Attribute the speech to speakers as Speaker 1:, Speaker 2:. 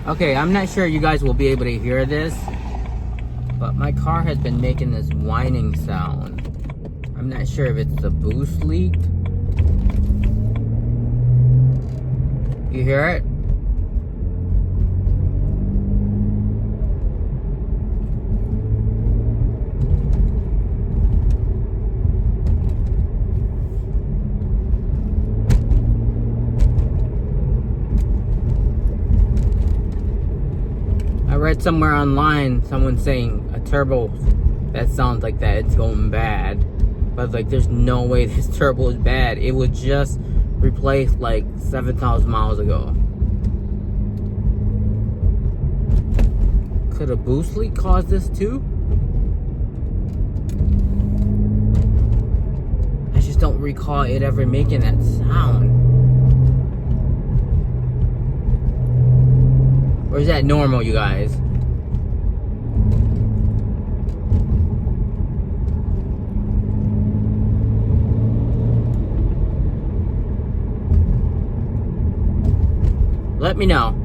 Speaker 1: Okay, I'm not sure you guys will be able to hear this, but my car has been making this whining sound. I'm not sure if it's the boost leak. You hear it? I read somewhere online, someone saying a turbo that sounds like that, it's going bad. But like, there's no way this turbo is bad. It was just replaced like 7,000 miles ago. Could a boost leak cause this too? I just don't recall it ever making that sound. Or is that normal, you guys? Let me know.